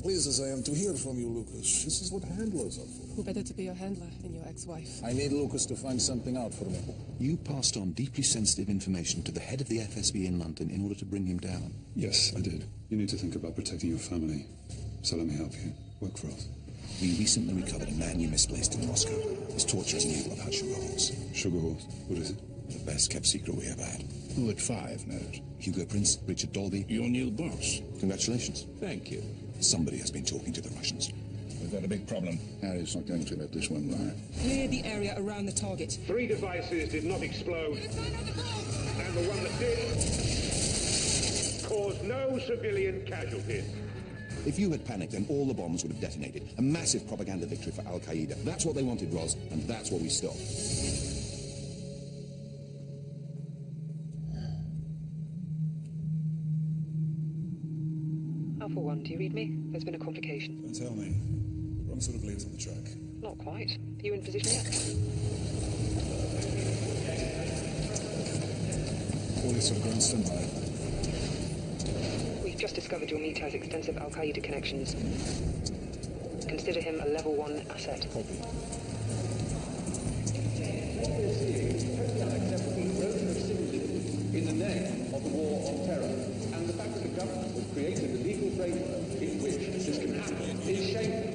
pleased as I am to hear from you, Lucas. This is what handlers are for. Who better to be your handler than your ex-wife? I need Lucas to find something out for me. You passed on deeply sensitive information to the head of the FSB in London in order to bring him down. Yes, I did. You need to think about protecting your family. So let me help you. Work for us. We recently recovered a man you misplaced in Moscow. His torturers knew you about Sugar Horse. Sugar Horse? What is it? The best kept secret we ever had. Who at 5 knows? Hugo Prince, Richard Dolby. Your new boss. Congratulations. Thank you. Somebody has been talking to the Russians. We've got a big problem. Harry's not going to let this one ride. Clear the area around the target. 3 devices did not explode. And the one that did caused no civilian casualties. If you had panicked, then all the bombs would have detonated. A massive propaganda victory for Al-Qaeda. That's what they wanted, Roz, and that's what we stopped. Alpha 1, do you read me? There's been a complication. Don't tell me. Wrong sort of leads on the track. Not quite. Are you in position yet? All is on ground standby. We've just discovered your meet has extensive Al-Qaeda connections. Consider him a level 1 asset. Copy. In the name of the war on terror, and the fact that the government has created a legal framework in which this can happen is shameful.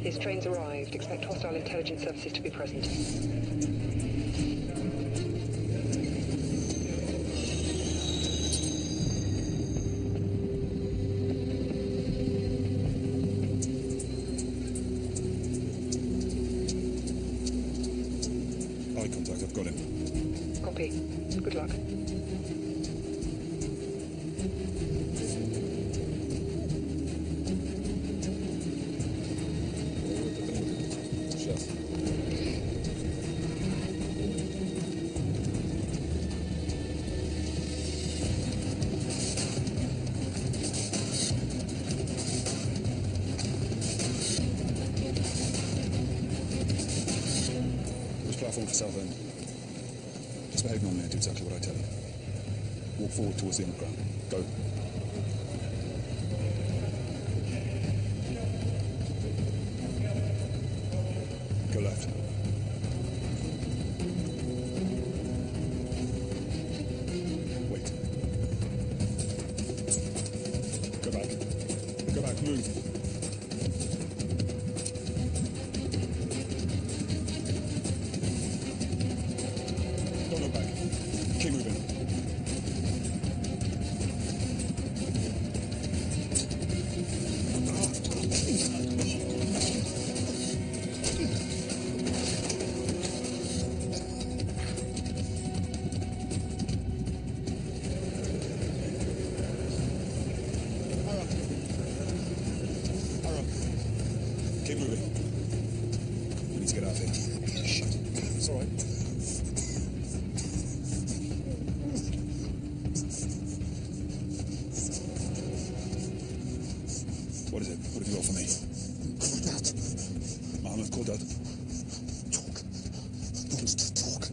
His train's arrived. Expect hostile intelligence services to be present. Eye contact, I've got him. Copy. Good luck. Platform for South End. Just behave normally and do exactly what I tell you. Walk forward towards the underground. Go. Go left. Wait. Go back. Go back, move. Don't look back. Keep moving. Keep moving. We need to get out of here. Shit. It's all right. What is it? What have you got for me? Cordad. Mohammed Cordad. Talk. He wants to talk.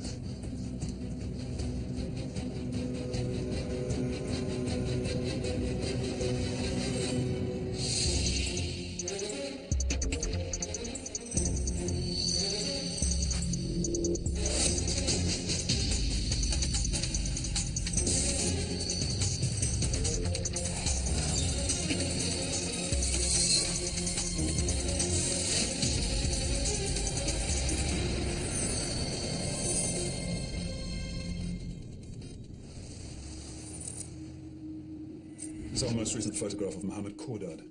This is our most recent photograph of Mohammed Cordad.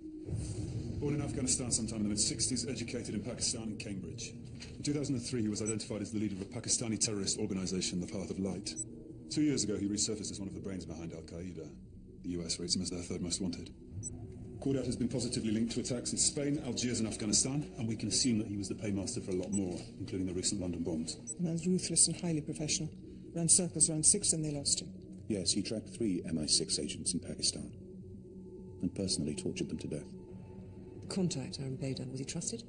Born in Afghanistan sometime in the mid-60s, educated in Pakistan and Cambridge. In 2003, he was identified as the leader of a Pakistani terrorist organization, the Path of Light. 2 years ago, he resurfaced as one of the brains behind Al-Qaeda. The US rates him as their third most wanted. Cordad has been positively linked to attacks in Spain, Algiers and Afghanistan, and we can assume that he was the paymaster for a lot more, including the recent London bombs. The man's ruthless and highly professional. Ran circles around 6 and they lost him. Yes, he tracked 3 MI6 agents in Pakistan and personally tortured them to death. The contact, Aaron Bader, was he trusted?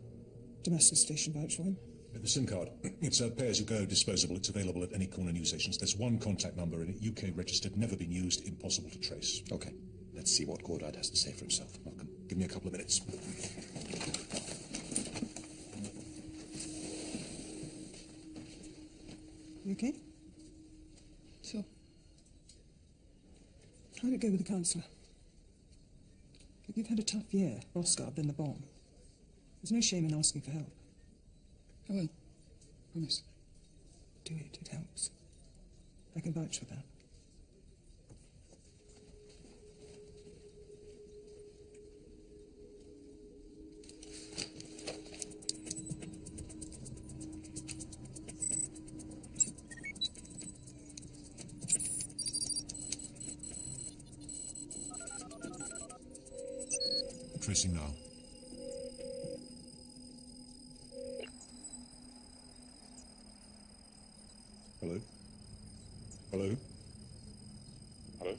Damascus station vouched for him. The SIM card. It's a pay-as-you-go disposable. It's available at any corner news stations. There's one contact number in it, UK registered, never been used, impossible to trace. Okay, let's see what Cordide has to say for himself. Welcome. Give me a couple of minutes. You okay? Sure. How'd it go with the counsellor? Look, you've had a tough year. Roscoe, then the bomb. There's no shame in asking for help. I will. Promise. Do it. It helps. I can vouch for that. Tracing now. Hello? Hello? Hello?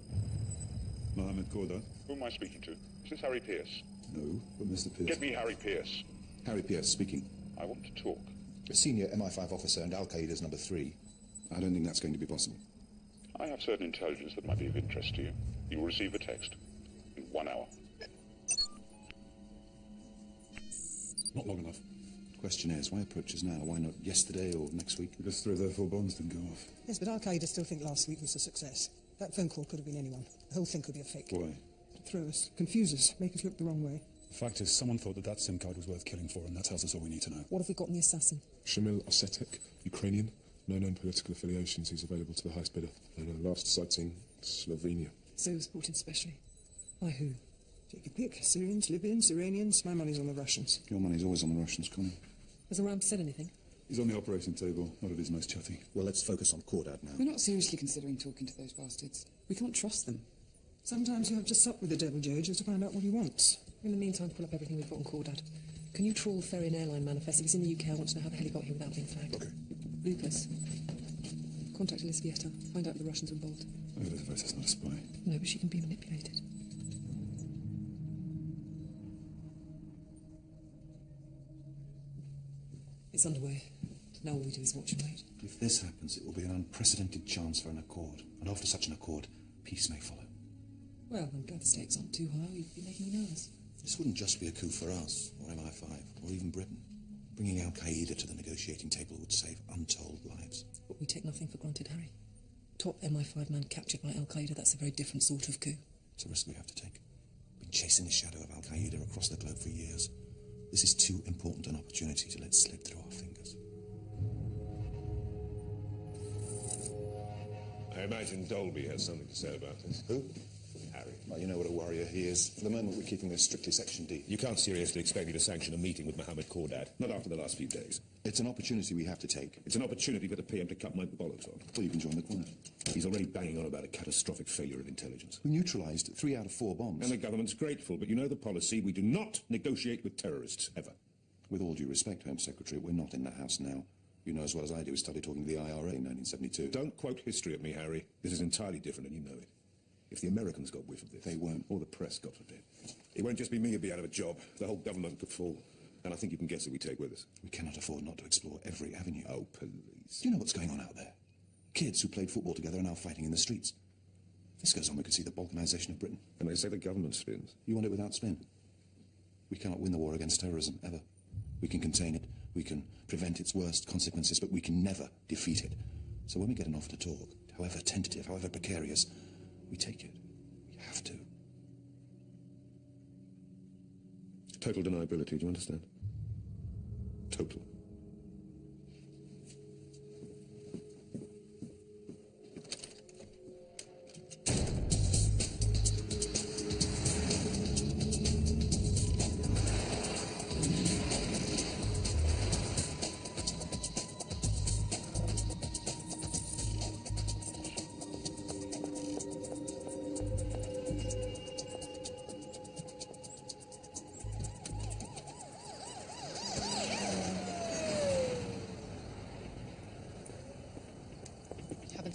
Mohammed Cordide? Who am I speaking to? Is this Harry Pierce? No, but Mr. Pierce. Get me Harry Pierce. Harry Pierce speaking. I want to talk. A senior MI5 officer and Al-Qaeda's number 3. I don't think that's going to be possible. I have certain intelligence that might be of interest to you. You will receive a text in 1 hour. Not long enough. Question is, why approach us now? Why not yesterday or next week? Because 3 of their 4 bombs didn't go off. Yes, but Al-Qaeda still think last week was a success. That phone call could have been anyone. The whole thing could be a fake. Why? To throw us, confuse us, make us look the wrong way. The fact is, someone thought that SIM card was worth killing for, and that tells us all we need to know. What have we got in the assassin? Shamil Osetic, Ukrainian. No known political affiliations. He's available to the highest bidder. And last sighting, Slovenia. So he was brought in specially. By who? Take a pick. Syrians, Libyans, Iranians. My money's on the Russians. Your money's always on the Russians, Colin. Has Aram said anything? He's on the operating table, not at his most chatty. Well, let's focus on Cordad now. We're not seriously considering talking to those bastards. We can't trust them. Sometimes you have to sup with the devil, Joe, just to find out what he wants. In the meantime, pull up everything we've got on Cordad. Can you trawl ferry and airline manifest? If he's in the UK, I want to know how the hell he got here without being flagged. Okay. Lucas, contact Elizaveta. Find out if the Russians are involved. Elizaveta's not a spy. No, but she can be manipulated. It's underway. Now all we do is watch and wait. If this happens, it will be an unprecedented chance for an accord. And after such an accord, peace may follow. Well, I'm glad the stakes aren't too high. You'd be making me nervous. This wouldn't just be a coup for us, or MI5, or even Britain. Bringing Al-Qaeda to the negotiating table would save untold lives. But we take nothing for granted, Harry. Top MI5 man captured by Al-Qaeda, that's a very different sort of coup. It's a risk we have to take. Been chasing the shadow of Al-Qaeda across the globe for years. This is too important an opportunity to let slip through our fingers. I imagine Dolby has something to say about this. Who? Harry. Well, you know what a warrior he is. For the moment, we're keeping this strictly Section D. You can't seriously expect me to sanction a meeting with Mohammed Cordad. Not after the last few days. It's an opportunity we have to take. It's an opportunity for the PM to cut my bollocks off. Or you can join the choir. He's already banging on about a catastrophic failure of intelligence. We neutralised 3 out of 4 bombs. And the government's grateful, but you know the policy. We do not negotiate with terrorists, ever. With all due respect, Home Secretary, we're not in the House now. You know as well as I do, we started talking to the IRA in 1972. Don't quote history at me, Harry. This is entirely different, and you know it. If the Americans got whiff of this... They won't. Or the press, God forbid. It won't just be me who'd be out of a job. The whole government could fall. And I think you can guess who we take with us. We cannot afford not to explore every avenue. Oh, please. Do you know what's going on out there? Kids who played football together are now fighting in the streets. If this goes on, we could see the balkanisation of Britain. And they say the government spins. You want it without spin? We cannot win the war against terrorism, ever. We can contain it, we can prevent its worst consequences, but we can never defeat it. So when we get an offer to talk, however tentative, however precarious, we take it. We have to. Total deniability, do you understand? Total.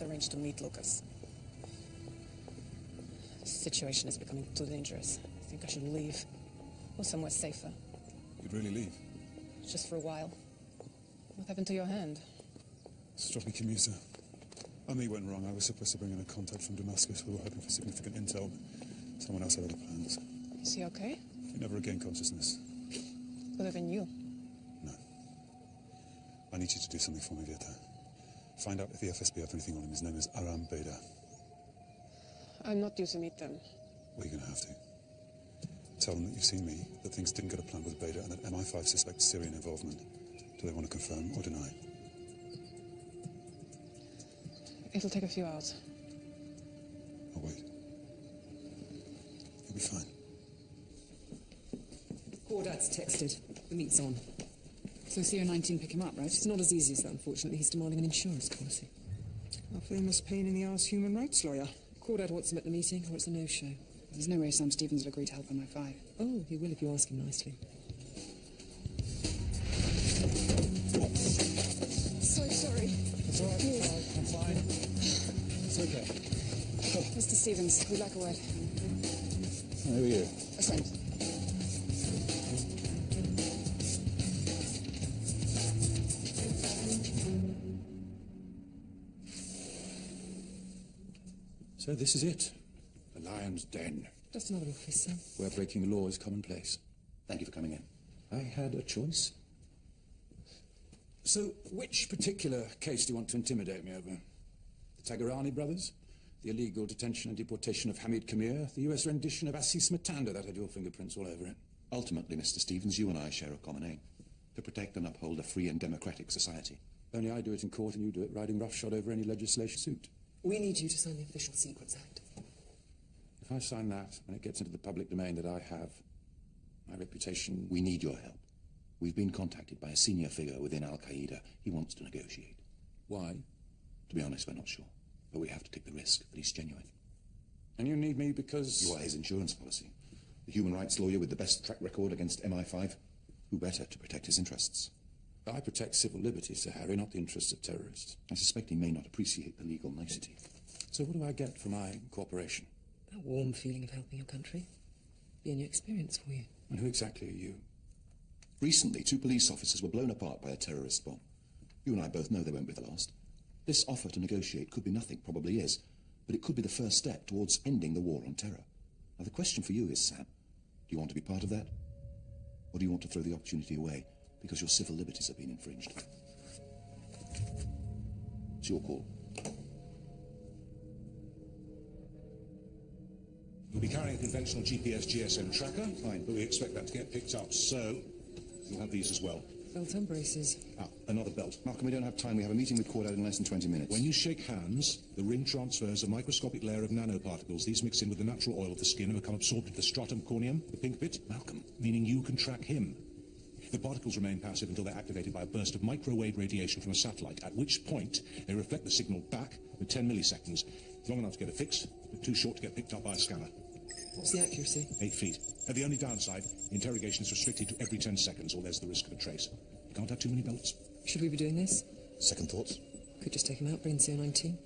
arranged to meet Lucas. The situation is becoming too dangerous. I think I should leave. Go somewhere safer. You'd really leave? Just for a while. What happened to your hand? Struck me commuter. I knew it went wrong. I was supposed to bring in a contact from Damascus. We were hoping for significant intel. Someone else had other plans. Is he okay? He never regained consciousness. Could have been you. No. I need you to do something for me, Vieta. Find out if the FSB have anything on him. His name is Aram Beda. I'm not due to meet them. Well, you're going to have to. Tell them that you've seen me, that things didn't go to plan with Beda, and that MI5 suspects Syrian involvement. Do they want to confirm or deny? It'll take a few hours. I'll wait. You'll be fine. Cordad's texted. The meet's on. So CR19 pick him up, right? It's not as easy as that, unfortunately. He's demanding an insurance policy. Our famous pain-in-the-ass human rights lawyer. Cordad wants him at the meeting, or it's a no-show. There's no way Sam Stevens will agree to help MI5. Oh, he will if you ask him nicely. So sorry. It's all right, I'm fine. It's okay. Mr. Stevens, we'd like a word. Who are you? A friend. So this is it. The lion's den. Just another office, Sam. Where breaking the law is commonplace. Thank you for coming in. I had a choice. So, which particular case do you want to intimidate me over? The Tagarani brothers? The illegal detention and deportation of Hamid Kamir? The US rendition of Assis Matanda that had your fingerprints all over it? Ultimately, Mr. Stevens, you and I share a common aim. To protect and uphold a free and democratic society. Only I do it in court and you do it riding roughshod over any legislation suit. We need you to sign the Official Secrets Act. If I sign that and it gets into the public domain that I have, my reputation... We need your help. We've been contacted by a senior figure within Al-Qaeda. He wants to negotiate. Why? To be honest, we're not sure. But we have to take the risk that he's genuine. And you need me because... You are his insurance policy. The human rights lawyer with the best track record against MI5. Who better to protect his interests? I protect civil liberties, Sir Harry, not the interests of terrorists. I suspect he may not appreciate the legal nicety. So what do I get for my cooperation? A warm feeling of helping your country. Be a new experience for you. And who exactly are you? Recently, 2 police officers were blown apart by a terrorist bomb. You and I both know they won't be the last. This offer to negotiate could be nothing, probably is, but it could be the first step towards ending the war on terror. Now, the question for you is, Sam, do you want to be part of that? Or do you want to throw the opportunity away because your civil liberties have been infringed? It's your call. We'll be carrying a conventional GPS GSM tracker. Fine. But we expect that to get picked up, so you'll have these as well. Belt and braces. Ah, another belt. Malcolm, we don't have time. We have a meeting with Cordad in less than 20 minutes. When you shake hands, the ring transfers a microscopic layer of nanoparticles. These mix in with the natural oil of the skin and become absorbed into the stratum corneum, the pink bit. Malcolm. Meaning you can track him. The particles remain passive until they're activated by a burst of microwave radiation from a satellite, at which point they reflect the signal back with 10 milliseconds. Long enough to get a fix, but too short to get picked up by a scanner. What's the accuracy? 8 feet. And the only downside, interrogation is restricted to every 10 seconds, or there's the risk of a trace. You can't have too many belts. Should we be doing this? Second thoughts? Could just take him out, bring CO19.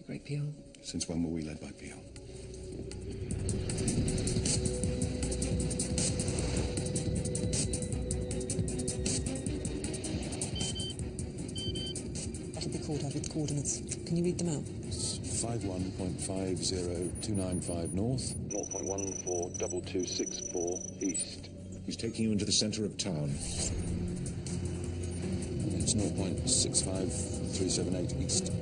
A great PR. Since when were we led by PR? That'll be Cordad with coordinates. Can you read them out? 51.50295 north. 0.142264 east. He's taking you into the centre of town. It's 0.65378 east.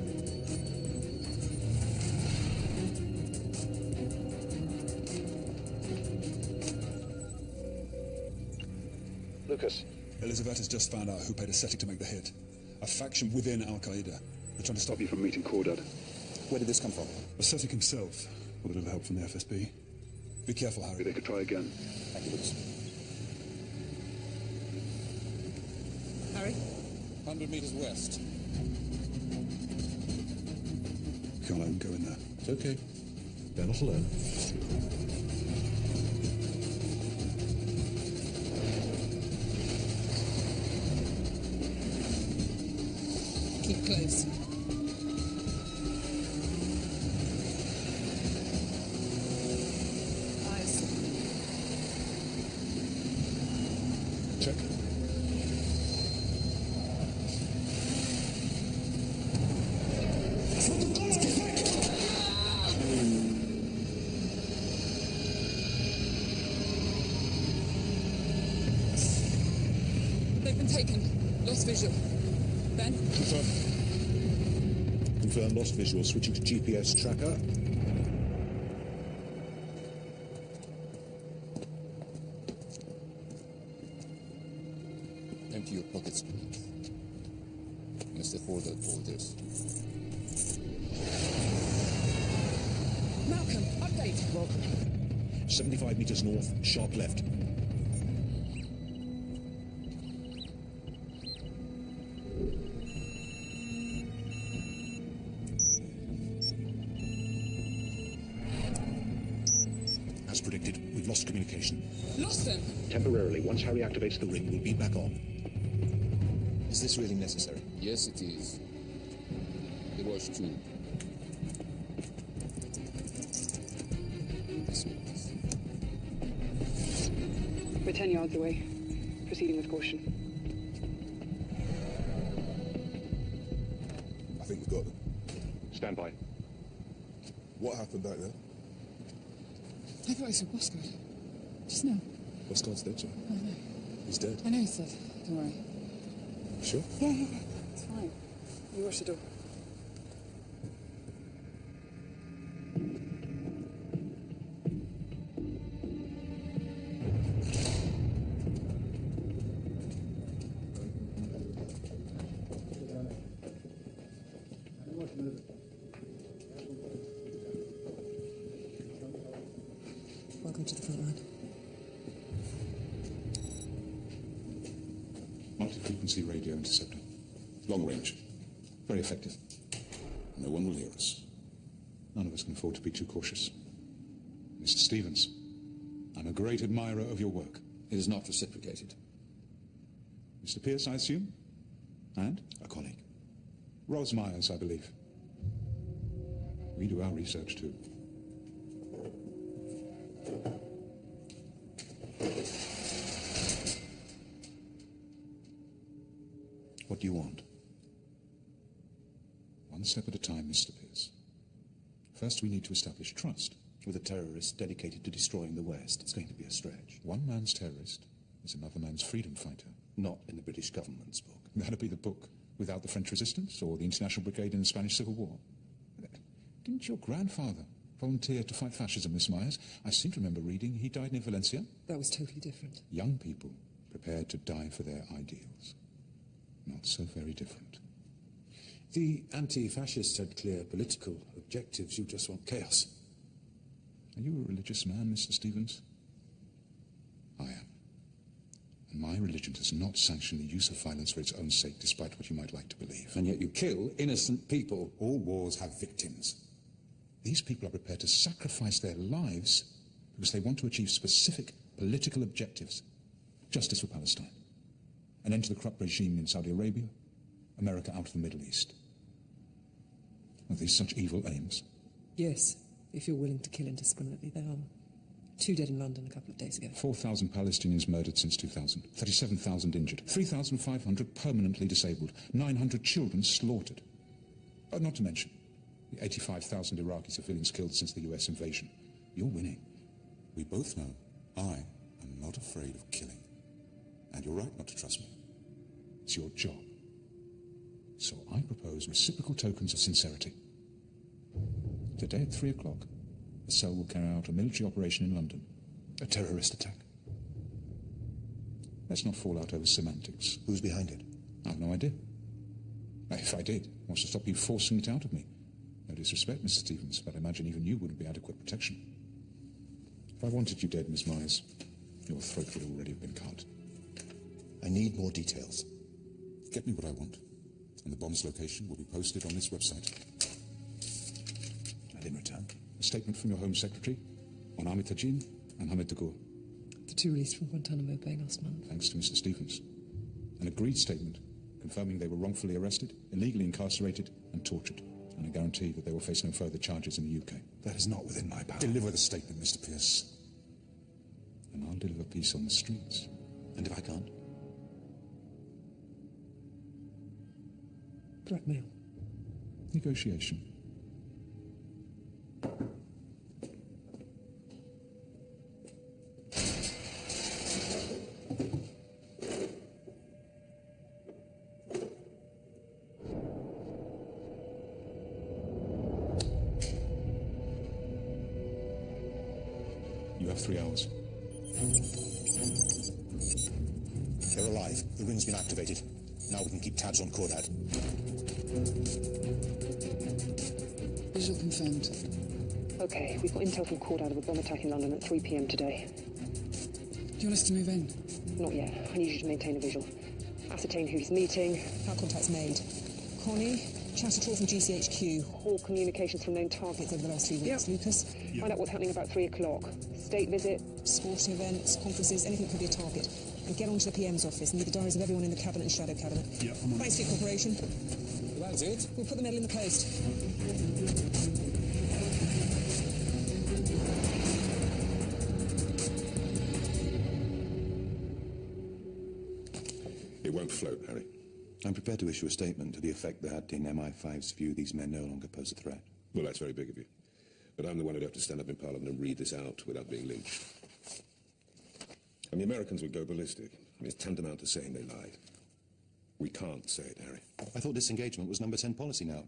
Lucas. Elizabeth has just found out who paid Ascetic to make the hit. A faction within Al-Qaeda. They're trying to stop you from meeting Cordad. Where did this come from? Ascetic himself. A bit of help from the FSB. Be careful, Harry. They could try again. Thank you, Lucas. Harry? 100 metres west. Can't let him go in there. It's okay. They're not alone. Keep close. Check. They've been taken. Lost visual. Ben? Confirm. Confirm lost visual. Switching to GPS tracker. Empty your pockets, please. And step forward for this. Malcolm, update. Welcome. 75 meters north, sharp left. As predicted, we've lost communication. Lost them? Temporarily, once Harry activates the ring, We'll be back on. Is this really necessary? Yes, it is. The watch too. This way, please. We're 10 yards away. Proceeding with caution. I think we've got them. Stand by. What happened back there? I thought I saw Bosco. Just now. Oscar's dead, Joe. I know. He's dead. I know he's dead. Don't worry. Sure? Yeah. It's fine. You watch the door. Welcome to the front line. Multi-frequency radio interceptor. Long range. Very effective. No one will hear us. None of us can afford to be too cautious. Mr. Stevens, I'm a great admirer of your work. It is not reciprocated. Mr. Pierce, I assume? And? A colleague. Ros Myers, I believe. We do our research too. What do you want? One step at a time, Mr. Pierce. First, we need to establish trust. With a terrorist dedicated to destroying the West, it's going to be a stretch. One man's terrorist is another man's freedom fighter. Not in the British government's book. That'd be the book, Without the French Resistance, or the International Brigade in the Spanish Civil War. Didn't your grandfather volunteer to fight fascism, Miss Myers? I seem to remember reading he died near Valencia. That was totally different. Young people prepared to die for their ideals. Not so very different. The anti-fascists had clear political objectives. You just want chaos. Are you a religious man, Mr. Stevens? I am. And my religion does not sanction the use of violence for its own sake, despite what you might like to believe. And yet you kill innocent people. All wars have victims. These people are prepared to sacrifice their lives because they want to achieve specific political objectives. Justice for Palestine. An end to the corrupt regime in Saudi Arabia. America out of the Middle East. Are these such evil aims? Yes, if you're willing to kill indiscriminately, they are. 2 dead in London a couple of days ago. 4,000 Palestinians murdered since 2000. 37,000 injured. 3,500 permanently disabled. 900 children slaughtered. Not to mention the 85,000 Iraqi civilians killed since the US invasion. You're winning. We both know I am not afraid of killing. And you're right not to trust me. It's your job. So I propose reciprocal tokens of sincerity. Today at 3 o'clock, the cell will carry out a military operation in London. A terrorist attack. Let's not fall out over semantics. Who's behind it? I have no idea. If I did, what's to stop you forcing it out of me? No disrespect, Mr. Stevens, but I imagine even you wouldn't be adequate protection. If I wanted you dead, Miss Myers, your throat would already have been cut. I need more details. Get me what I want, and the bomb's location will be posted on this website. And in return? A statement from your Home Secretary on Ahmed Tajin and Hamid Dagur. The 2 released from Guantanamo Bay last month. Thanks to Mr. Stevens. An agreed statement confirming they were wrongfully arrested, illegally incarcerated and tortured. And a guarantee that they will face no further charges in the UK. That is not within my power. Deliver the statement, Mr. Pierce. And I'll deliver peace on the streets. And if I can't? Blackmail. Negotiation. You have 3 hours. They're alive. The ring's been activated. Now we can keep tabs on Cordad. Visual confirmed. Okay, we've got intel from Cordad of a bomb attack in London at 3 p.m. today. Do you want us to move in? Not yet. I need you to maintain a visual. Ascertain who he's meeting. How contact's made. Connie, chat at all from GCHQ. All communications from known targets over the last 2 weeks. Yep. Lucas? Find out what's happening about 3 o'clock. State visit. Sporting events, conferences, anything that could be a target. And get onto the PM's office and read the diaries of everyone in the cabinet and shadow cabinet. Yeah, I'm on. Thanks for your cooperation. That's it? We'll put the medal in the post. It won't float, Harry. I'm prepared to issue a statement to the effect that, in MI5's view, these men no longer pose a threat. Well, that's very big of you. But I'm the one who'd have to stand up in Parliament and read this out without being lynched. And the Americans would go ballistic. I mean, it's tantamount to saying they lied. We can't say it, Harry. I thought disengagement was number 10 policy now,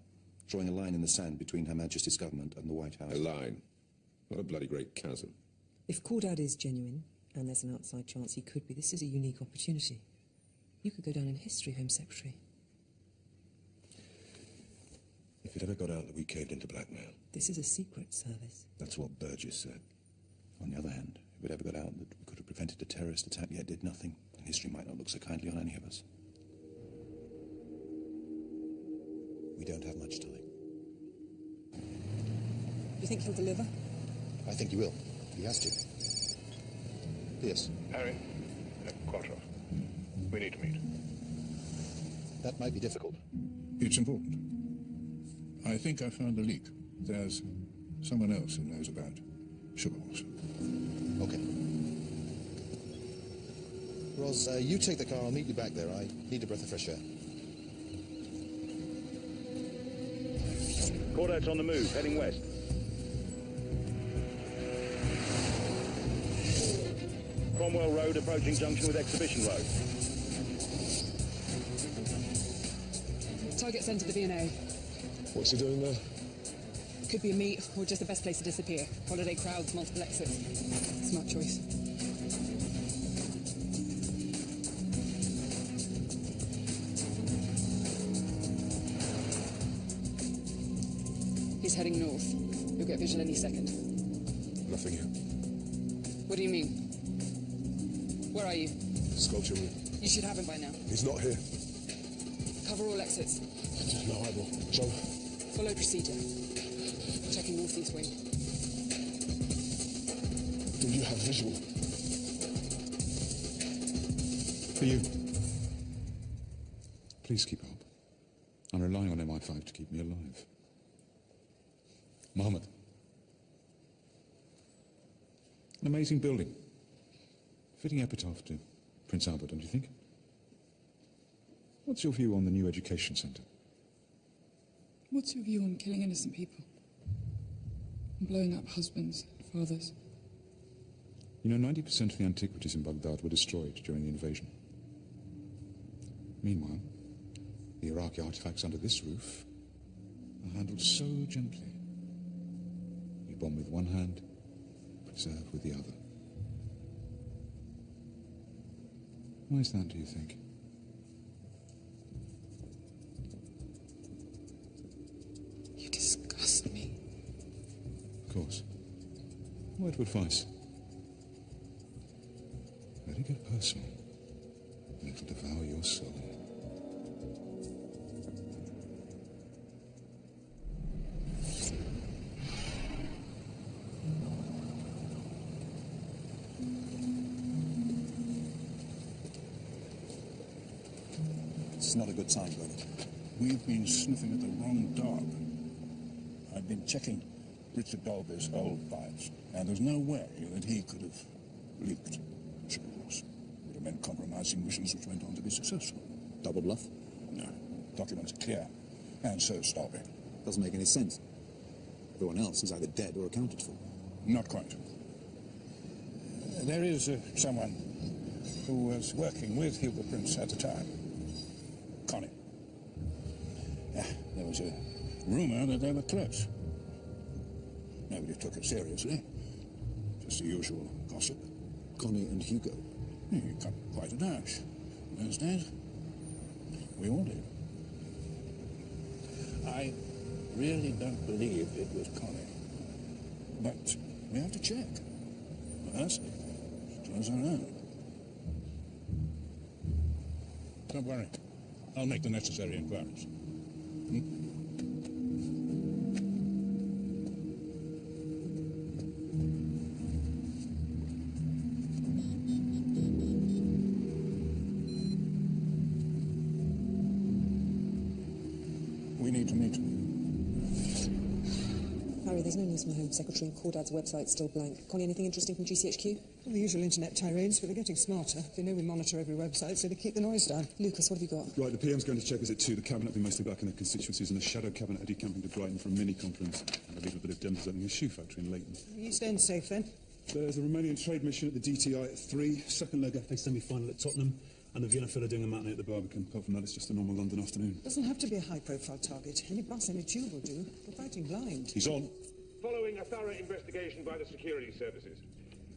drawing a line in the sand between Her Majesty's government and the White House. A line. Not a bloody great chasm. If Cordad is genuine, and there's an outside chance he could be, this is a unique opportunity. You could go down in history, Home Secretary. If it ever got out that we caved into blackmail. This is a secret service. That's what Burgess said. On the other hand, if it ever got out that we could have prevented a terrorist attack yet did nothing, then history might not look so kindly on any of us. We don't have much time. You think he'll deliver? I think he will. He has to. Yes. Harry, Quattro, we need to meet. That might be difficult. It's important. I think I found the leak. There's someone else who knows about sugar horse. Okay. Ros, you take the car. I'll meet you back there. I need a breath of fresh air. Cordad's on the move, heading west. Cromwell Road approaching junction with Exhibition Road. Target sent to the V&A. What's he doing there? Could be a meet, or just the best place to disappear. Holiday crowds, multiple exits. Smart choice. He's heading north. You'll get visual any second. Nothing here. What do you mean? Where are you? Sculpture room. You should have him by now. He's not here. Cover all exits. No, I will. John. Follow procedure. Checking northeast wing. Do you have visual? For you. Please keep up. I'm relying on MI5 to keep me alive. Mohammed. An amazing building. Fitting epitaph to Prince Albert, don't you think? What's your view on the new education centre? What's your view on killing innocent people? And blowing up husbands, fathers? You know, 90% of the antiquities in Baghdad were destroyed during the invasion. Meanwhile, the Iraqi artifacts under this roof are handled so gently. We bomb with one hand, preserve with the other. Why is that, do you think? You disgust me. Of course. Word of advice. Let it get personal, and it'll devour your soul. It's not a good sign, Bernard. We've been sniffing at the wrong dog. I've been checking Richard Dolby's old files, and there's no way that he could have leaked sugar horse. Would have meant compromising missions which went on to be successful. Double bluff? No. Documents are clear. And so stop it. Doesn't make any sense. Everyone else is either dead or accounted for. Not quite. There is someone who was working with Hugo Prince at the time. Connie. There was a rumour that they were close. Nobody took it seriously. Just the usual gossip. Connie and Hugo? You got quite a dash in those days. We all did. I really don't believe it was Connie. But we have to check. First, she was her own. Don't worry. I'll make the necessary inquiries. We need to meet. Harry, there's no news from Home Secretary and Cordad's website's still blank. Connie, anything interesting from GCHQ? Well, the usual internet tirades, but they're getting smarter. They know we monitor every website, so they keep the noise down. Lucas, what have you got? Right, the PM's going to check visit 2. The Cabinet will be mostly back in their constituencies, and the shadow Cabinet are decamping to Brighton for a mini-conference. And I believe a bit of Dems opening a shoe factory in Leighton. East End safe, then? There's a Romanian trade mission at the DTI at 3, second leg FA semi-final at Tottenham, and the Vienna Filler doing a matinee at the Barbican. Apart from that, it's just a normal London afternoon. Doesn't have to be a high-profile target. Any bus, any tube will do. We're fighting blind. He's on. Following a thorough investigation by the security services,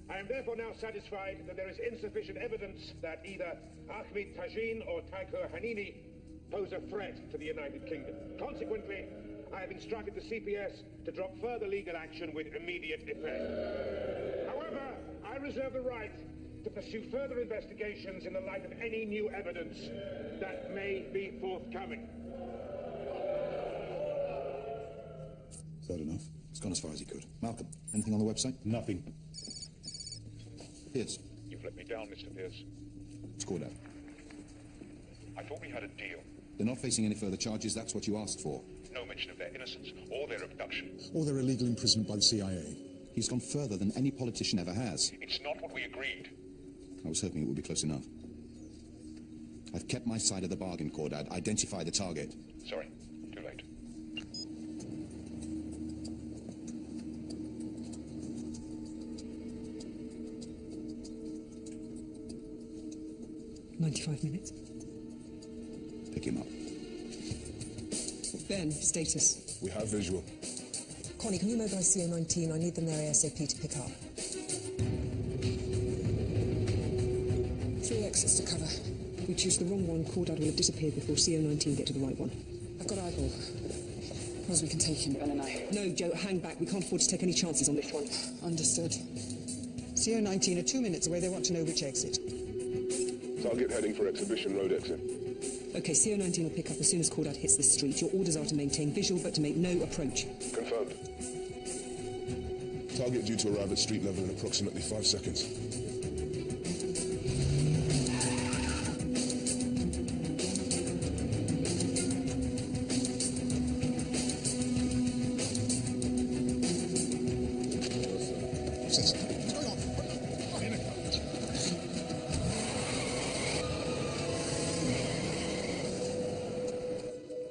I am therefore now satisfied that there is insufficient evidence that either Ahmed Tajin or Taiko Hanini pose a threat to the United Kingdom. Consequently, I have instructed the CPS to drop further legal action with immediate effect. However, I reserve the right to pursue further investigations in the light of any new evidence that may be forthcoming. Is that enough? He's gone as far as he could. Malcolm, anything on the website? Nothing. Pierce. You've let me down, Mr. Pierce. It's called out. I thought we had a deal. They're not facing any further charges. That's what you asked for. No mention of their innocence or their abduction. Or their illegal imprisonment by the CIA. He's gone further than any politician ever has. It's not what we agreed. I was hoping it would be close enough. I've kept my side of the bargain, Cordad. Identify the target. Sorry, too late. "95 minutes. Pick him up. Ben, status. We have visual. Connie, can you mobilise CO19? I need them there ASAP to pick up. 3 exits to cover. If we choose the wrong one, Cordad will have disappeared before CO19 get to the right one. I've got eyeball. Suppose we can take him, Ben and I. No, Joe, hang back. We can't afford to take any chances on this one. Understood. CO19 are 2 minutes away. They want to know which exit. Target heading for Exhibition Road exit. OK, CO19 will pick up as soon as Cordad hits the street. Your orders are to maintain visual, but to make no approach. Confirmed. Target due to arrive at street level in approximately 5 seconds.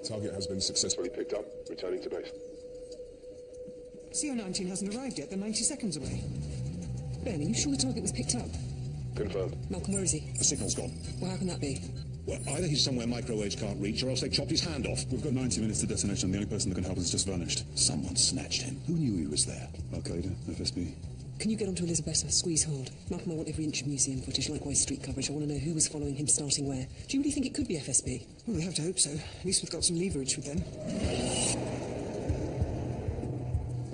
Target has been successfully picked up. Returning to base. CO19 hasn't arrived yet. They're 90 seconds away. Ben, are you sure the target was picked up? Confirmed. Malcolm, where is he? The signal's gone. Well, how can that be? Well, either he's somewhere microwaves can't reach, or else they chopped his hand off. We've got 90 minutes to detonation. The only person that can help us has just vanished. Someone snatched him. Who knew he was there? Al-Qaeda, FSB. Can you get onto Elizabeth? Squeeze hard. Malcolm, I want every inch of museum footage, likewise street coverage. I want to know who was following him, starting where. Do you really think it could be FSB? Well, we have to hope so. At least we've got some leverage with them.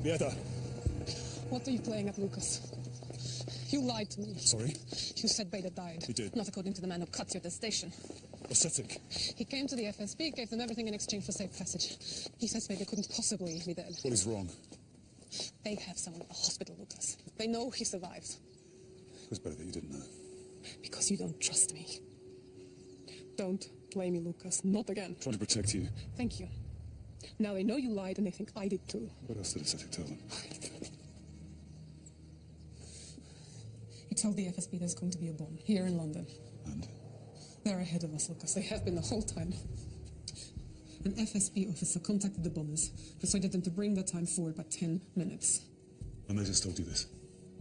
Vieta. What are you playing at, Lucas? You lied to me. Sorry? You said Beda died. He did. Not according to the man who cut you at the station. Pathetic. He came to the FSB, gave them everything in exchange for safe passage. He says Beda couldn't possibly be dead. What is wrong? They have someone at the hospital, Lucas. They know he survived. It was better that you didn't know. Because you don't trust me. Don't play me, Lucas. Not again. Trying to protect you. Thank you. Now they know you lied and they think I did too. What else did Pathetic tell them? He told the FSB there's going to be a bomb here in London. And? They're ahead of us, Lucas. They have been the whole time. An FSB officer contacted the bombers, persuaded them to bring their time forward by 10 minutes. And they just told you this?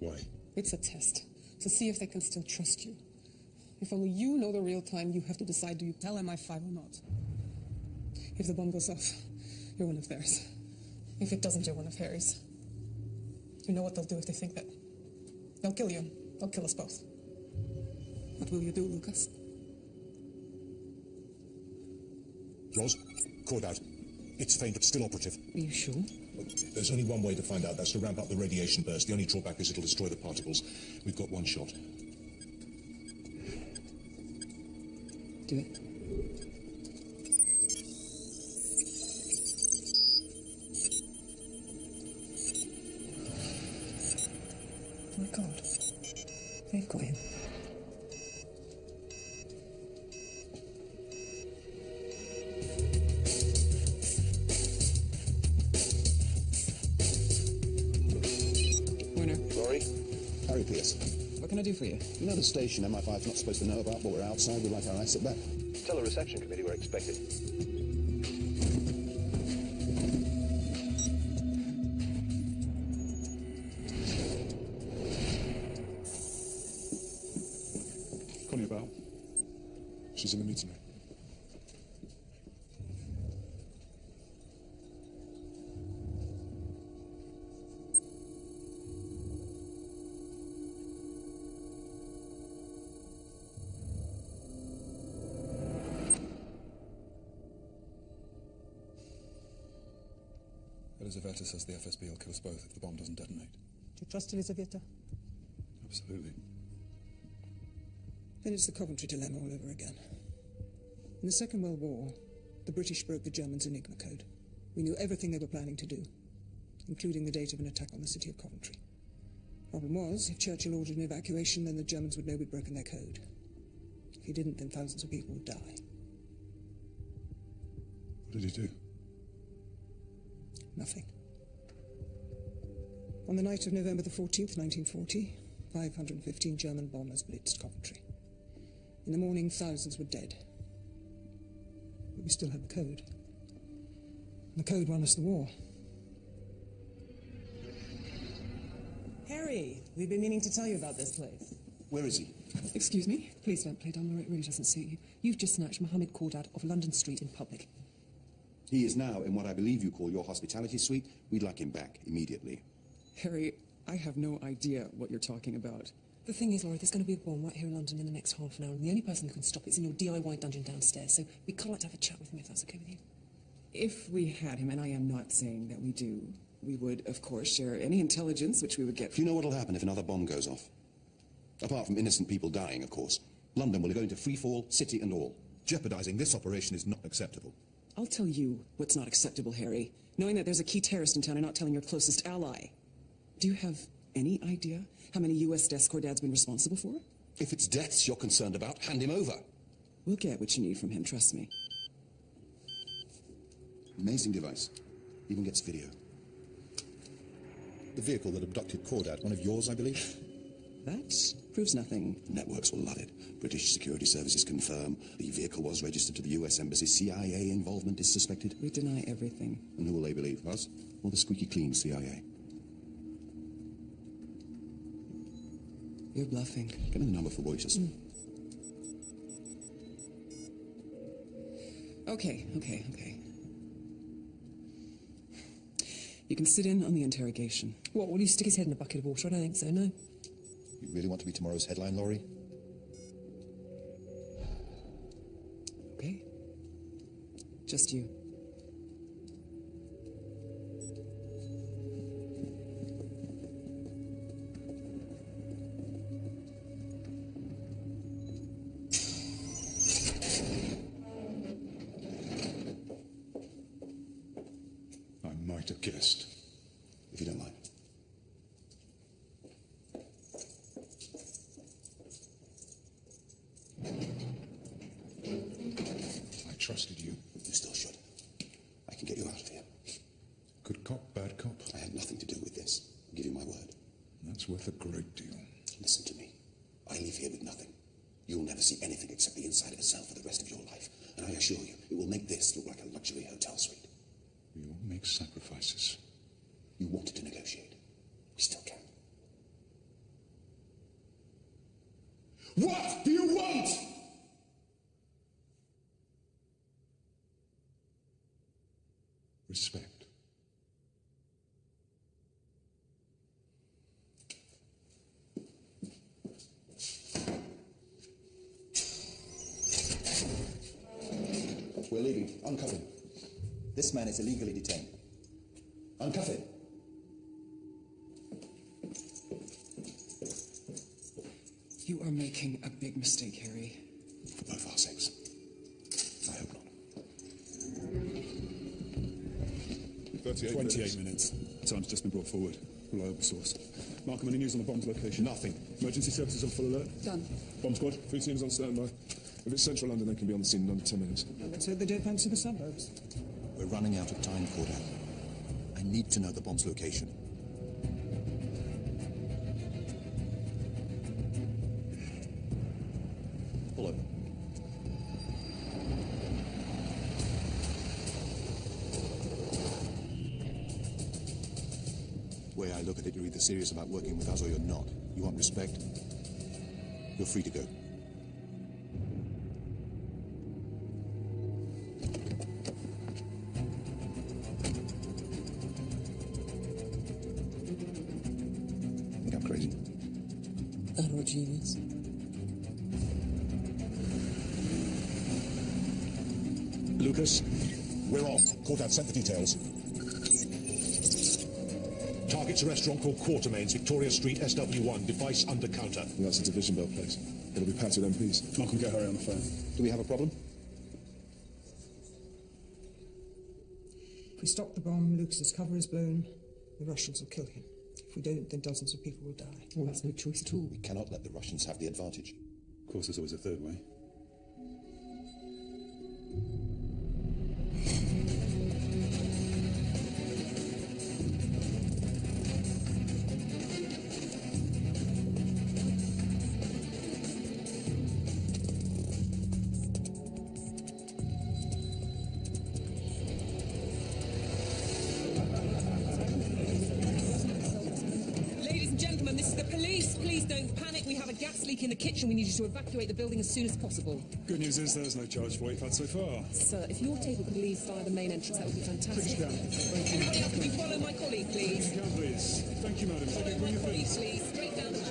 Why? It's a test, to see if they can still trust you. If only you know the real time, you have to decide, do you tell MI5 or not? If the bomb goes off, you're one of theirs. If it doesn't, you're one of Harry's. You know what they'll do if they think that. They'll kill you. They'll kill us both. What will you do, Lucas? Ros, cord out. It's faint but still operative. Are you sure? There's only one way to find out. That's to ramp up the radiation burst. The only drawback is it'll destroy the particles. We've got one shot. Do it. Oh my God. They've got him. Laurie? Harry Pierce. What can I do for you? You know the station MI5's not supposed to know about, but we're outside. We'd like our asset back. Tell the reception committee we're expected. Connie about? She's in the meeting room. Elizaveta says the FSB will kill us both if the bomb doesn't detonate. Do you trust Elizaveta? Absolutely. Then it's the Coventry dilemma all over again. In the Second World War, the British broke the Germans' Enigma code. We knew everything they were planning to do, including the date of an attack on the city of Coventry. Problem was, if Churchill ordered an evacuation, then the Germans would know we'd broken their code. If he didn't, then thousands of people would die. What did he do? Nothing. On the night of November the 14th, 1940, 515 German bombers blitzed Coventry. In the morning, thousands were dead. But we still had the code. And the code won us the war. Harry, we've been meaning to tell you about this place. Where is he? Excuse me? Please don't play dumb, it really doesn't suit you. You've just snatched Mohammed Cordad off London Street in public. He is now in what I believe you call your hospitality suite. We'd like him back immediately. Harry, I have no idea what you're talking about. The thing is, Laura, there's going to be a bomb right here in London in the next half an hour, and the only person who can stop it is in your DIY dungeon downstairs, so we'd kind of like to have a chat with him, if that's okay with you. If we had him, and I am not saying that we do, we would, of course, share any intelligence which we would get. Do you know what'll happen if another bomb goes off? Apart from innocent people dying, of course. London will go into freefall, city and all. Jeopardizing this operation is not acceptable. I'll tell you what's not acceptable, Harry. Knowing that there's a key terrorist in town and not telling your closest ally. Do you have any idea how many U.S. deaths Cordad's been responsible for? If it's deaths you're concerned about, hand him over. We'll get what you need from him, trust me. Amazing device. Even gets video. The vehicle that abducted Cordad, one of yours, I believe? That proves nothing. Networks will love it. British security services confirm the vehicle was registered to the U.S. Embassy. CIA involvement is suspected. We deny everything. And who will they believe, us or the squeaky clean CIA? You're bluffing. Give me the number for voices. Okay. You can sit in on the interrogation. What, will you stick his head in a bucket of water? I don't think so, no. You really want to be tomorrow's headline, Laurie? Okay. Just you. I might have guessed. If you don't mind. I trusted you. You still should. I can get you out of here. Good cop, bad cop. I had nothing to do with this. I'll give you my word. That's worth a great deal. Listen to me. I leave here with nothing. You'll never see anything except the inside of a cell for the rest of your life. And I assure you, it will make this look like a luxury hotel suite. We all make sacrifices. You wanted to negotiate. We still can. What do you want? Respect. We're leaving. Uncuff him. This man is illegally detained. Uncuff him. You are making a big mistake, Harry. For both our sakes. I hope not. 28 minutes. Time's just been brought forward. Reliable source. Malcolm, any news on the bomb's location? Nothing. Emergency services on full alert? Done. Bomb squad, 3 teams on standby. If it's central London, they can be on the scene in under 10 minutes. Let's hope they don't fancy the suburbs. We're running out of time, Cordell. I need to know the bomb's location. Pull over. Way I look at it, you're either serious about working with us or you're not. You want respect? You're free to go. Think I'm crazy? Or a genius. Lucas, we're on. Cordell sent the details. Target's a restaurant called Quartermains, Victoria Street, SW1. Device under counter. And that's a Division Bell place. It'll be packed with MPs. Malcolm, get Harry on the phone. Do we have a problem? If we stop the bomb, Lucas's cover is blown. The Russians will kill him. If we don't, then dozens of people will die. Well, that's no choice at all. We cannot let the Russians have the advantage. Of course, there's always a third way. Ladies and gentlemen, this is the police. Please don't panic. We have a gas leak in the kitchen. We need you to evacuate the building as soon as possible. Good news is there's no charge for what you've had so far. Sir, if your table could leave via the main entrance, that would be fantastic. British Count. Thank you. Anybody else, can we follow my colleague, please? Count, please. Thank you, madam. Follow Okay, my bring your colleague, feet. please. Straight down the road.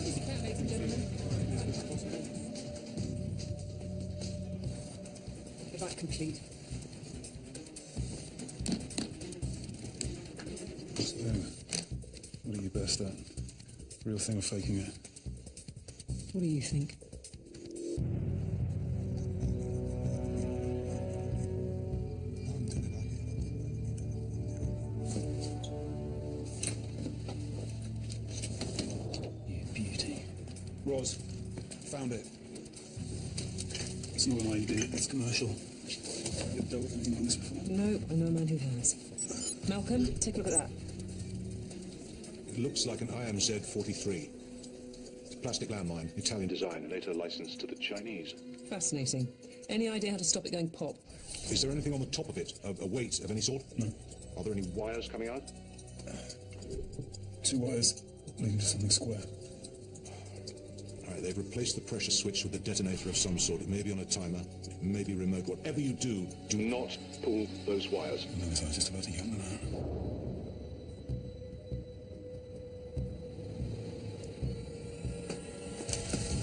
Easy count, ladies and gentlemen. Evac complete. So, what are you best at? Real thing or faking it? What do you think? You beauty. Roz, found it. It's not an ID, it's commercial. You've dealt with anything like this before? No, I know a man who has. Malcolm, take a look at that. It looks like an IMZ-43. It's a plastic landmine, Italian design, later licensed to the Chinese. Fascinating. Any idea how to stop it going pop? Is there anything on the top of it? A weight of any sort? No. Are there any wires coming out? 2 wires leading to something square. All right, they've replaced the pressure switch with a detonator of some sort. It may be on a timer, it may be remote. Whatever you do, do not pull those wires. I know this, I was just about to yank them out.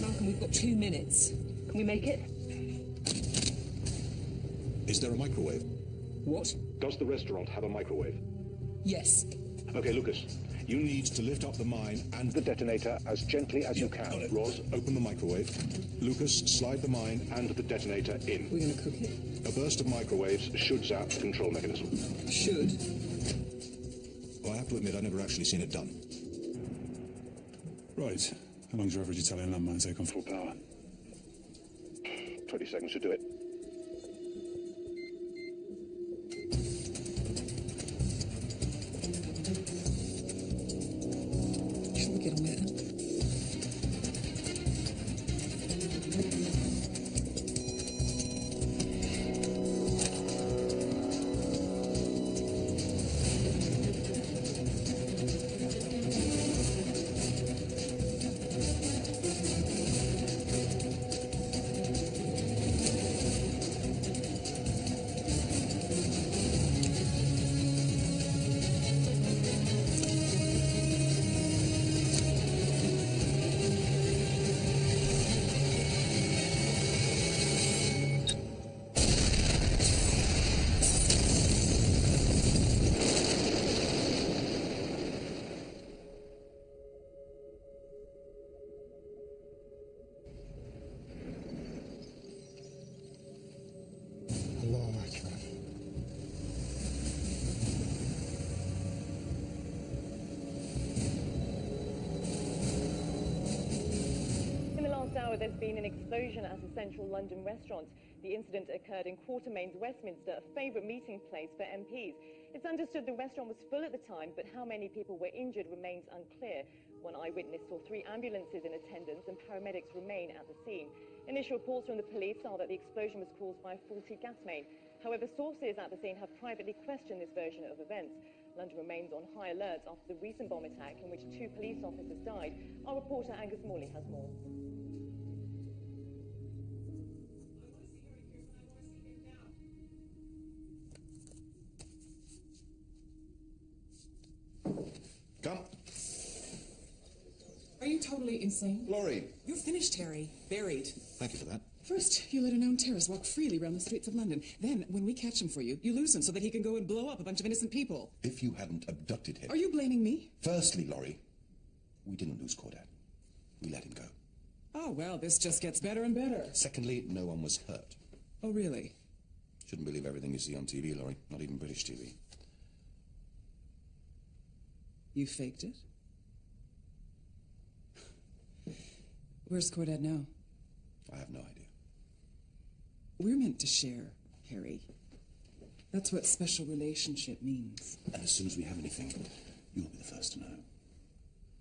Malcolm, we've got 2 minutes. Can we make it? Is there a microwave? What? Does the restaurant have a microwave? Yes. Okay, Lucas, you need to lift up the mine and the detonator as gently as you can. Roz, open the microwave. Lucas, slide the mine and the detonator in. We're going to cook it? A burst of microwaves should zap the control mechanism. Should? Well, I have to admit, I've never actually seen it done. Right. How long does your average Italian landmine take on full power? 20 seconds should do it. Shall we get on with it? hour, there's been an explosion at a central London restaurant. The incident occurred in Quartermain's Westminster, a favourite meeting place for MPs. It's understood the restaurant was full at the time, but how many people were injured remains unclear. One eyewitness saw 3 ambulances in attendance and paramedics remain at the scene. Initial reports from the police are that the explosion was caused by a faulty gas main. However, sources at the scene have privately questioned this version of events. London remains on high alert after the recent bomb attack in which 2 police officers died. Our reporter Angus Morley has more. Come. Are you totally insane? Laurie. You're finished, Harry. Buried. Thank you for that. First, you let a known terrorist walk freely around the streets of London. Then, when we catch him for you, you lose him so that he can go and blow up a bunch of innocent people. If you hadn't abducted him... Are you blaming me? Firstly, Laurie, we didn't lose Cordad. We let him go. Oh, well, this just gets better and better. Secondly, no one was hurt. Oh, really? Shouldn't believe everything you see on TV, Laurie. Not even British TV. You faked it? Where's Cordad now? I have no idea. We're meant to share, Harry. That's what special relationship means. And as soon as we have anything, you'll be the first to know.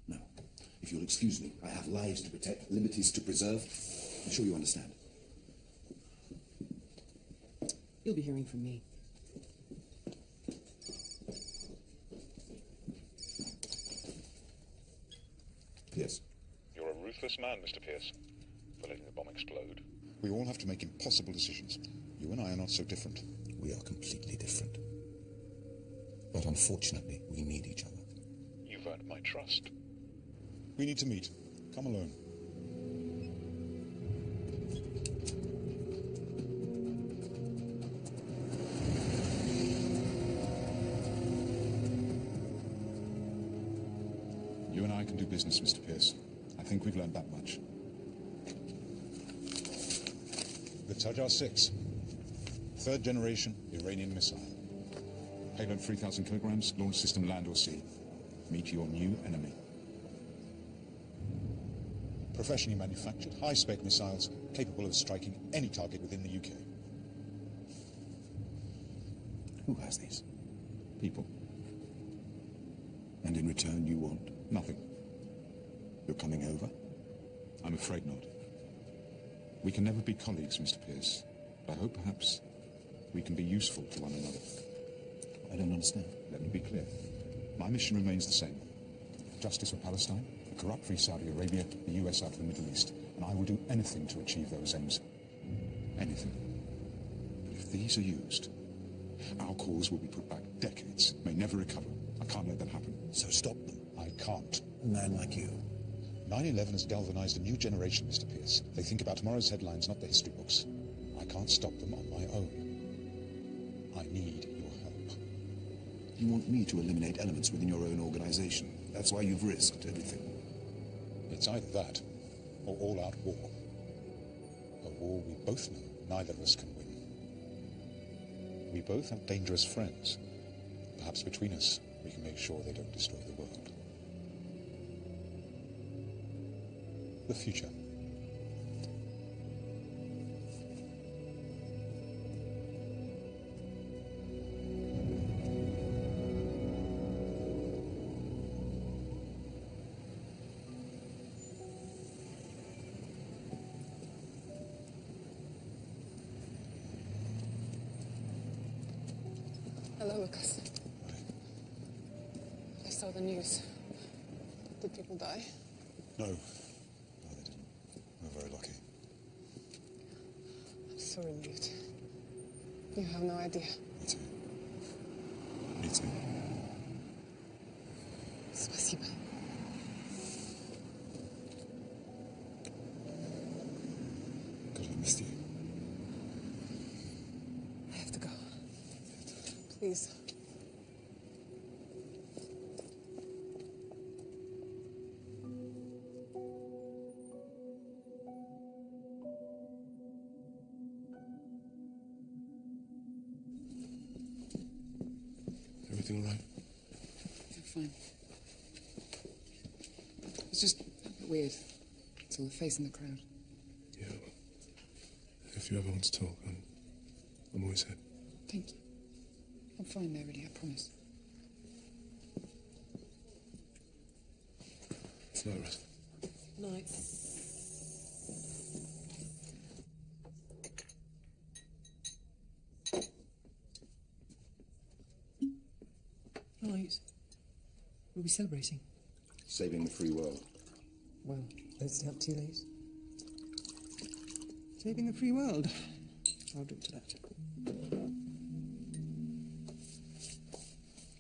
Now, if you'll excuse me, I have lives to protect, liberties to preserve. I'm sure you understand. You'll be hearing from me. Pierce. You're a ruthless man, Mr. Pierce, for letting the bomb explode. We all have to make impossible decisions. You and I are not so different. We are completely different. But unfortunately, we need each other. You've earned my trust. We need to meet. Come alone. You and I can do business, Mr. Pierce. I think we've learned that much. The Tajar-6, 3rd generation Iranian missile. Payload 3,000 kilograms, launch system land or sea. Meet your new enemy. Professionally manufactured, high-spec missiles capable of striking any target within the UK. Who has these? People. And in return, you want? Nothing. You're coming over? I'm afraid not. We can never be colleagues, Mr. Pierce, but I hope perhaps we can be useful to one another. I don't understand. Let me be clear. My mission remains the same. Justice for Palestine, a corrupt-free Saudi Arabia, the US out of the Middle East, and I will do anything to achieve those aims. Anything. But if these are used, our cause will be put back decades, may never recover. I can't let that happen. So stop them. I can't. A man like you. 9/11 has galvanized a new generation, Mr. Pierce. They think about tomorrow's headlines, not the history books. I can't stop them on my own. I need your help. You want me to eliminate elements within your own organization. That's why you've risked everything. It's either that, or all-out war. A war we both know neither of us can win. We both have dangerous friends. Perhaps between us, we can make sure they don't destroy the world. The future. Hello, Lucas. I saw the news. Did people die? No. No, they didn't. We're very lucky. I'm so relieved. You have no idea. Me too. Me too. Спасибо. God, I missed you. I have to go. Please. Everything all right? I'm fine. It's just a bit weird. It's all the face in the crowd. If you ever want to talk, I'm always here. Thank you. I'm fine there, really, I promise. It's night, Ruth. Night. Right. We'll be celebrating. Saving the free world. Well, it's not too late. Saving the free world. I'll drink to that.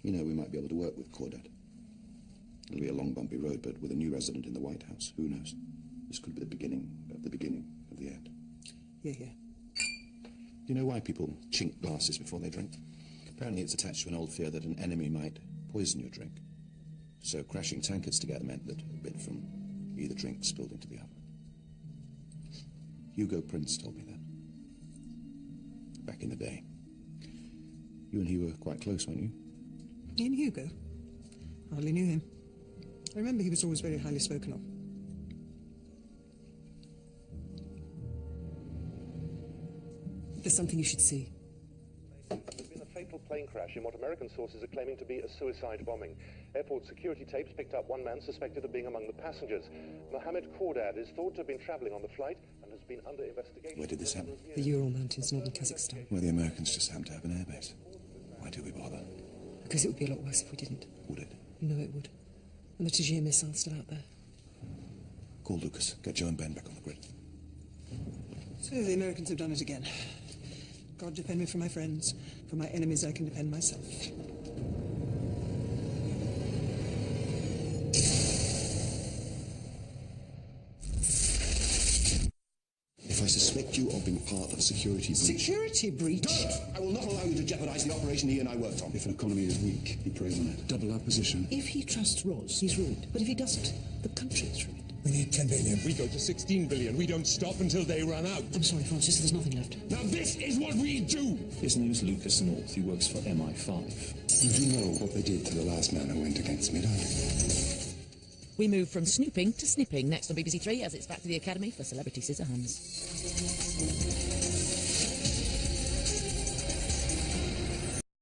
You know, we might be able to work with Cordad. It'll be a long, bumpy road, but with a new resident in the White House, who knows? This could be the beginning of the end. Yeah, yeah. Do you know why people chink glasses before they drink? Apparently it's attached to an old fear that an enemy might poison your drink. So crashing tankards together meant that a bit from either drink spilled into the other. Hugo Prince told me that. Back in the day. You and he were quite close, weren't you? Me and Hugo? Hardly knew him. I remember he was always very highly spoken of. There's something you should see. There's been a fatal plane crash in what American sources are claiming to be a suicide bombing. Airport security tapes picked up one man suspected of being among the passengers. Mohammed Cordad is thought to have been travelling on the flight and has been under investigation. Where did this happen? The Ural Mountains, northern Kazakhstan. Where the Americans just happen to have an airbase. Why do we bother? Because it would be a lot worse if we didn't. Would it? You know it would. And the Tajir missile's still out there. Call Lucas. Get Joe and Ben back on the grid. So the Americans have done it again. God defend me from my friends. From my enemies I can defend myself. If I suspect you of being part of a security breach... Security breach? Don't! I will not allow you to jeopardize the operation he and I worked on. If an economy is weak, he preys on it. Double our position. If he trusts Roz, he's ruined. But if he doesn't, the country is ruined. We need 10 billion. We go to 16 billion. We don't stop until they run out. I'm sorry, Francis, there's nothing left. Now this is what we do! His name's Lucas North. He works for MI5. You do know what they did to the last man who went against me, don't you? We move from snooping to snipping next on BBC Three as it's back to the Academy for Celebrity Scissorhands.